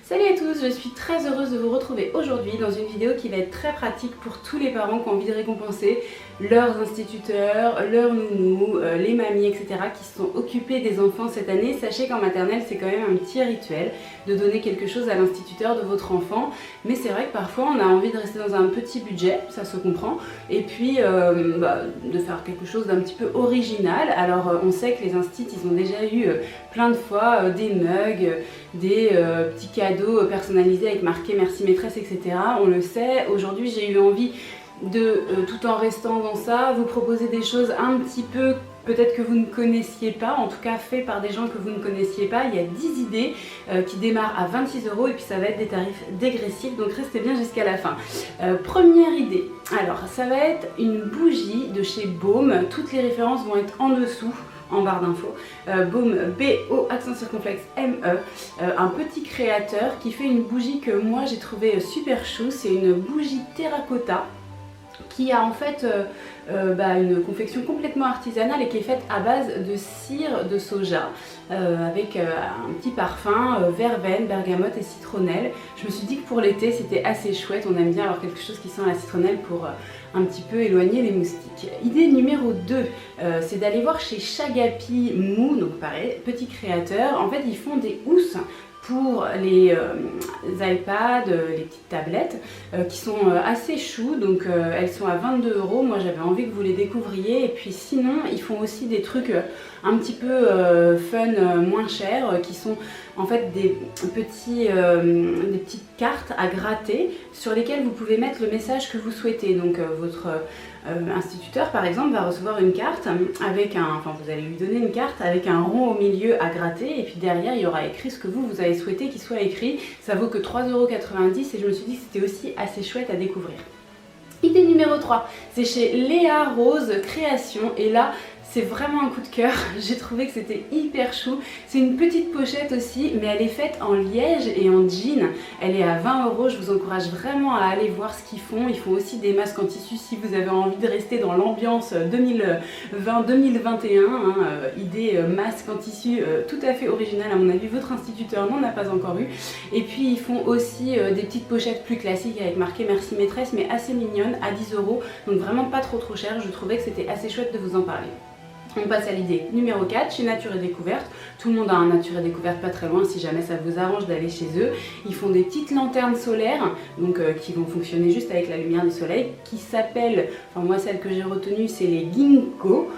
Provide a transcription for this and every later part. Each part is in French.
Salut à tous, je suis très heureuse de vous retrouver aujourd'hui dans une vidéo qui va être très pratique pour tous les parents qui ont envie de récompenser leurs instituteurs, leurs nounous, les mamies, etc. qui se sont occupés des enfants cette année. Sachez qu'en maternelle, c'est quand même un petit rituel de donner quelque chose à l'instituteur de votre enfant. Mais c'est vrai que parfois, on a envie de rester dans un petit budget, ça se comprend, et puis de faire quelque chose d'un petit peu original. Alors, on sait que les instituts, ils ont déjà eu plein de fois des mugs, des petits cadeaux personnalisés avec marqué merci maîtresse, etc. On le sait. Aujourd'hui, j'ai eu envie de, tout en restant dans ça, vous proposer des choses un petit peu peut-être que vous ne connaissiez pas, en tout cas fait par des gens que vous ne connaissiez pas. Il y a 10 idées qui démarrent à 26 € et puis ça va être des tarifs dégressifs, donc restez bien jusqu'à la fin. Première idée, alors ça va être une bougie de chez Baume. Toutes les références vont être en dessous, en barre d'infos. Baume, B-O, accent circonflexe, M-E, un petit créateur qui fait une bougie que moi j'ai trouvé super chou. C'est une bougie terracotta qui a en fait une confection complètement artisanale et qui est faite à base de cire de soja avec un petit parfum verveine, bergamote et citronnelle. Je me suis dit que pour l'été c'était assez chouette, on aime bien avoir quelque chose qui sent la citronnelle pour un petit peu éloigner les moustiques. Idée numéro 2, c'est d'aller voir chez Chagapi Mou, donc pareil, petit créateur. En fait ils font des housses pour les iPads, les petites tablettes qui sont assez chou, donc elles sont à 22 €. Moi j'avais envie que vous les découvriez, et puis sinon ils font aussi des trucs un petit peu fun, moins chers, qui sont en fait des petites cartes à gratter sur lesquelles vous pouvez mettre le message que vous souhaitez. Donc votre instituteur par exemple va recevoir une carte avec vous allez lui donner une carte avec un rond au milieu à gratter, et puis derrière il y aura écrit ce que vous avez souhaité qu'il soit écrit. Ça vaut que 3,90 € et je me suis dit que c'était aussi assez chouette à découvrir. Idée numéro 3, c'est chez Léa Rose Création, et là c'est vraiment un coup de cœur, j'ai trouvé que c'était hyper chou. C'est une petite pochette aussi, mais elle est faite en liège et en jean. Elle est à 20 €, je vous encourage vraiment à aller voir ce qu'ils font. Ils font aussi des masques en tissu si vous avez envie de rester dans l'ambiance 2020-2021. Idée masque en tissu tout à fait originale, à mon avis votre instituteur n'en a pas encore eu. Et puis ils font aussi des petites pochettes plus classiques avec marqué merci maîtresse, mais assez mignonnes, à 10 €, donc vraiment pas trop cher. Je trouvais que c'était assez chouette de vous en parler. On passe à l'idée numéro 4, chez Nature et Découverte. Tout le monde a un Nature et Découverte pas très loin, si jamais ça vous arrange d'aller chez eux. Ils font des petites lanternes solaires, donc qui vont fonctionner juste avec la lumière du soleil, qui s'appellent, moi celle que j'ai retenue c'est les Ginkgo,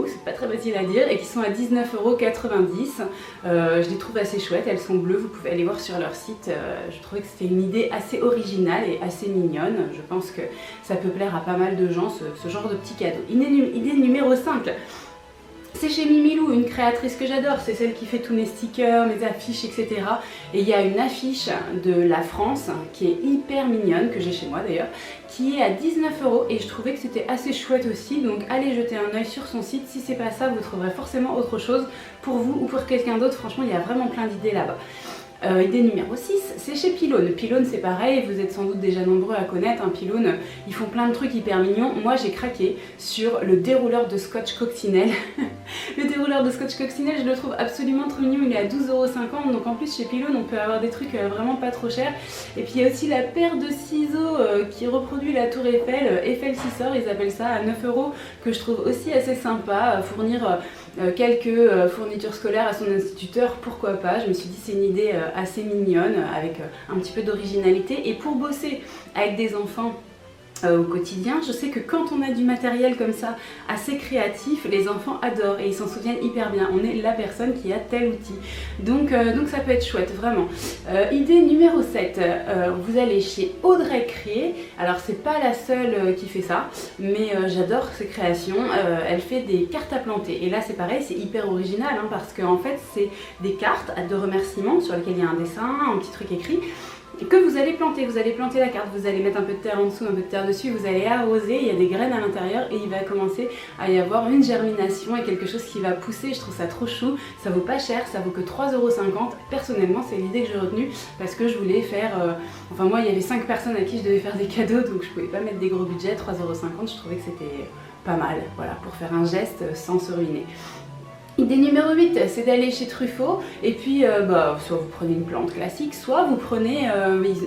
c'est pas très facile à dire, et qui sont à 19,90 €. Je les trouve assez chouettes, elles sont bleues, vous pouvez aller voir sur leur site. Je trouvais que c'était une idée assez originale et assez mignonne. Je pense que ça peut plaire à pas mal de gens, ce genre de petit cadeau. Idée numéro 5. C'est chez Mimilou, une créatrice que j'adore, c'est celle qui fait tous mes stickers, mes affiches, etc. Et il y a une affiche de la France qui est hyper mignonne, que j'ai chez moi d'ailleurs, qui est à 19 € et je trouvais que c'était assez chouette aussi. Donc allez jeter un œil sur son site, si c'est pas ça, vous trouverez forcément autre chose pour vous ou pour quelqu'un d'autre. Franchement, il y a vraiment plein d'idées là-bas. Idée numéro 6, c'est chez Pylone. Pylone c'est pareil, vous êtes sans doute déjà nombreux à connaître, Pylone, ils font plein de trucs hyper mignons. Moi j'ai craqué sur le dérouleur de scotch coccinelle. Le dérouleur de scotch coccinelle, je le trouve absolument trop mignon, il est à 12,50 €, donc en plus chez Pylone on peut avoir des trucs vraiment pas trop chers. Et puis il y a aussi la paire de ciseaux qui reproduit la tour Eiffel, Eiffel Scissor, ils appellent ça, à 9 €, que je trouve aussi assez sympa. Fournir quelques fournitures scolaires à son instituteur, pourquoi pas. Je me suis dit c'est une idée assez mignonne avec un petit peu d'originalité, et pour bosser avec des enfants au quotidien, je sais que quand on a du matériel comme ça assez créatif, les enfants adorent et ils s'en souviennent hyper bien. On est la personne qui a tel outil, donc ça peut être chouette vraiment. Idée numéro 7, vous allez chez Audrey Cré. Alors c'est pas la seule qui fait ça, mais j'adore ses créations. Elle fait des cartes à planter, et là c'est pareil, c'est hyper original parce qu'en fait c'est des cartes de remerciements sur lesquelles il y a un dessin, un petit truc écrit, que vous allez planter la carte, vous allez mettre un peu de terre en dessous, un peu de terre dessus, vous allez arroser, il y a des graines à l'intérieur et il va commencer à y avoir une germination et quelque chose qui va pousser. Je trouve ça trop chou, ça vaut pas cher, ça vaut que 3,50 €. Personnellement c'est l'idée que j'ai retenue parce que je voulais faire, moi il y avait 5 personnes à qui je devais faire des cadeaux, donc je pouvais pas mettre des gros budgets. 3,50 €, je trouvais que c'était pas mal, voilà, pour faire un geste sans se ruiner. Idée numéro 8, c'est d'aller chez Truffaut et puis soit vous prenez une plante classique, soit vous prenez,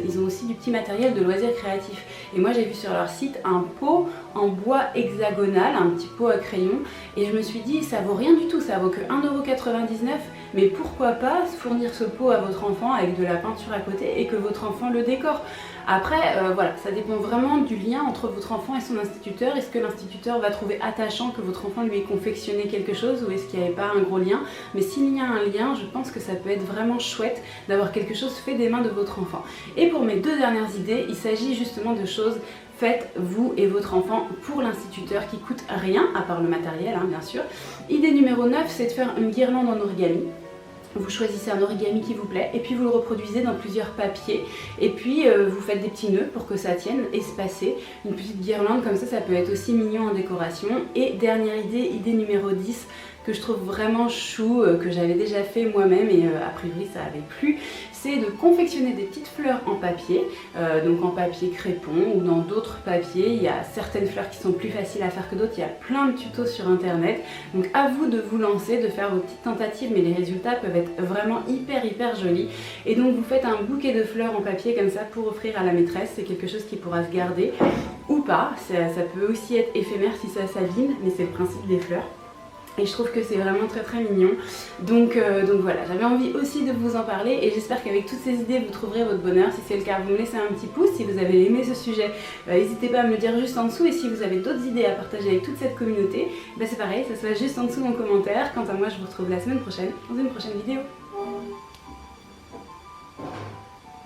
ils ont aussi du petit matériel de loisirs créatifs. Et moi j'ai vu sur leur site un pot en bois hexagonal, un petit pot à crayon, et je me suis dit ça vaut rien du tout, ça vaut que 1,99 €, mais pourquoi pas fournir ce pot à votre enfant avec de la peinture à côté et que votre enfant le décore. Après, voilà, ça dépend vraiment du lien entre votre enfant et son instituteur. Est-ce que l'instituteur va trouver attachant que votre enfant lui ait confectionné quelque chose ou est-ce qu'il n'y avait pas un gros lien? Mais s'il y a un lien, je pense que ça peut être vraiment chouette d'avoir quelque chose fait des mains de votre enfant. Et pour mes 2 dernières idées, il s'agit justement de choses faites vous et votre enfant pour l'instituteur qui coûte rien, à part le matériel bien sûr. Idée numéro 9, c'est de faire une guirlande en origami. Vous choisissez un origami qui vous plaît et puis vous le reproduisez dans plusieurs papiers et puis vous faites des petits nœuds pour que ça tienne espacé. Une petite guirlande comme ça peut être aussi mignon en décoration. Et dernière idée, idée numéro 10, que je trouve vraiment chou, que j'avais déjà fait moi-même et a priori ça avait plu, c'est de confectionner des petites fleurs en papier, donc en papier crépon ou dans d'autres papiers. Il y a certaines fleurs qui sont plus faciles à faire que d'autres, il y a plein de tutos sur internet, donc à vous de vous lancer, de faire vos petites tentatives, mais les résultats peuvent être vraiment hyper jolis. Et donc vous faites un bouquet de fleurs en papier comme ça pour offrir à la maîtresse, c'est quelque chose qui pourra se garder ou pas, ça peut aussi être éphémère si ça s'abîme, mais c'est le principe des fleurs. Et je trouve que c'est vraiment très mignon. Donc voilà, j'avais envie aussi de vous en parler et j'espère qu'avec toutes ces idées vous trouverez votre bonheur. Si c'est le cas, vous me laissez un petit pouce. Si vous avez aimé ce sujet, n'hésitez pas à me le dire juste en dessous. Et si vous avez d'autres idées à partager avec toute cette communauté, c'est pareil, ça se passe juste en dessous en commentaire. Quant à moi, je vous retrouve la semaine prochaine dans une prochaine vidéo.